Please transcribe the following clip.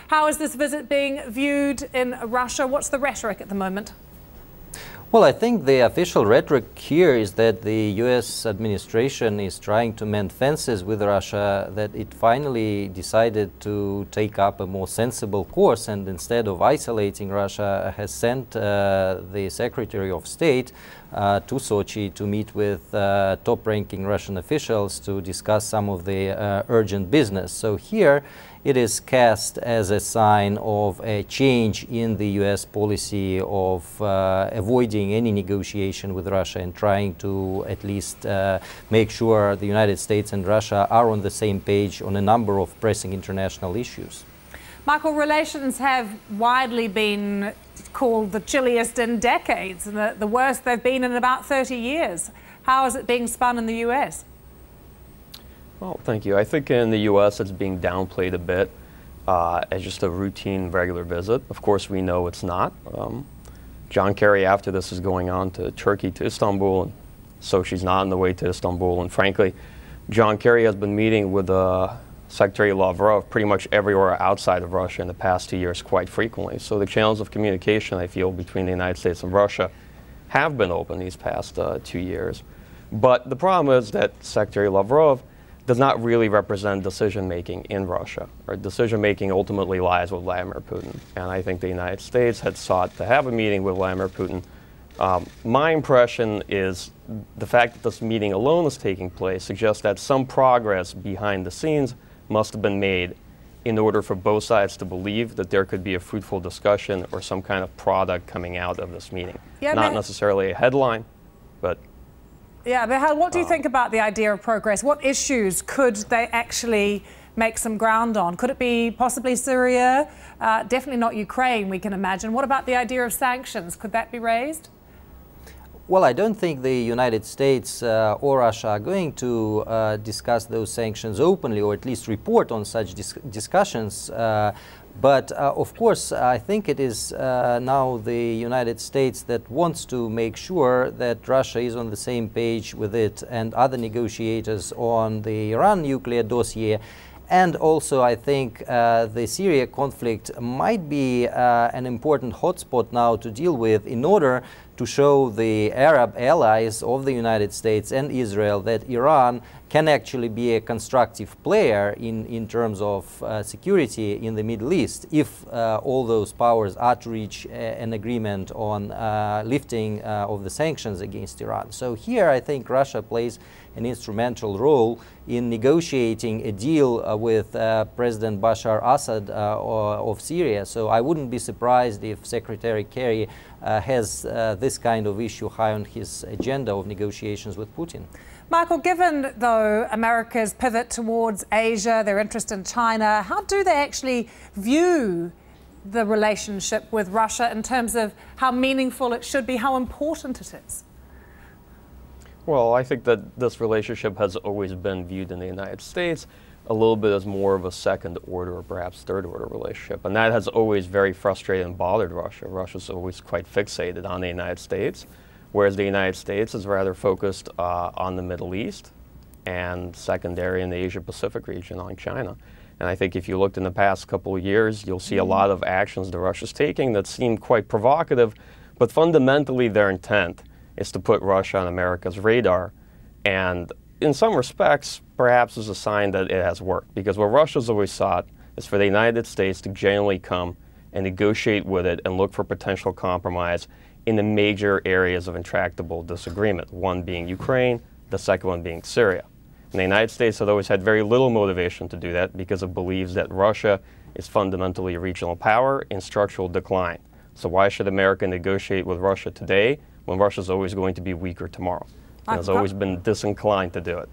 How is this visit being viewed in Russia? What's the rhetoric at the moment? Well, I think the official rhetoric here is that the U.S. administration is trying to mend fences with Russia, that it finally decided to take up a more sensible course, and instead of isolating Russia, has sent the Secretary of State to Sochi to meet with top-ranking Russian officials to discuss some of the urgent business. So here it is cast as a sign of a change in the U.S. policy of avoiding any negotiation with Russia and trying to at least make sure the United States and Russia are on the same page on a number of pressing international issues. Michael, relations have widely been called the chilliest in decades, and the worst they've been in about 30 years. How is it being spun in the U.S.? Well, thank you. I think in the U.S. it's being downplayed a bit as just a routine, regular visit. Of course, we know it's not. John Kerry, after this, is going on to Turkey, to Istanbul, and Sochi's not on the way to Istanbul. And frankly, John Kerry has been meeting with Sergei Lavrov pretty much everywhere outside of Russia in the past 2 years quite frequently. So the channels of communication, I feel, between the United States and Russia have been open these past 2 years. But the problem is that Sergei Lavrov does not really represent decision-making in Russia. Or decision-making ultimately lies with Vladimir Putin. And I think the United States had sought to have a meeting with Vladimir Putin. My impression is the fact that this meeting alone is taking place suggests that some progress behind the scenes must have been made in order for both sides to believe that there could be a fruitful discussion or some kind of product coming out of this meeting. Yeah, not necessarily a headline, but... Yeah, but what do you think about the idea of progress? What issues could they actually make some ground on? Could it be possibly Syria? Definitely not Ukraine, we can imagine. What about the idea of sanctions? Could that be raised? Well, I don't think the United States or Russia are going to discuss those sanctions openly, or at least report on such discussions. But of course, I think it is now the United States that wants to make sure that Russia is on the same page with it and other negotiators on the Iran nuclear dossier. And also, I think the Syria conflict might be an important hotspot now to deal with in order to show the Arab allies of the United States and Israel that Iran can actually be a constructive player in terms of security in the Middle East if all those powers are to reach an agreement on lifting of the sanctions against Iran. So here I think Russia plays an instrumental role in negotiating a deal with President Bashar Assad of Syria. So I wouldn't be surprised if Secretary Kerry has this kind of issue high on his agenda of negotiations with Putin. Michael, given, though, America's pivot towards Asia, their interest in China, how do they actually view the relationship with Russia in terms of how meaningful it should be, how important it is? Well, I think that this relationship has always been viewed in the United States a little bit as more of a second-order or perhaps third-order relationship. And that has always very frustrated and bothered Russia. Russia's always quite fixated on the United States, whereas the United States is rather focused on the Middle East and secondary in the Asia-Pacific region on China. And I think if you looked in the past couple of years, you'll see a lot of actions that Russia's taking that seem quite provocative, but fundamentally their intent is to put Russia on America's radar. And in some respects, perhaps is a sign that it has worked. Because what Russia's always sought is for the United States to genuinely come and negotiate with it and look for potential compromise in the major areas of intractable disagreement, one being Ukraine, the second one being Syria. And the United States had always had very little motivation to do that because it believes that Russia is fundamentally a regional power in structural decline. So why should America negotiate with Russia today when Russia's always going to be weaker tomorrow? And has always been disinclined to do it.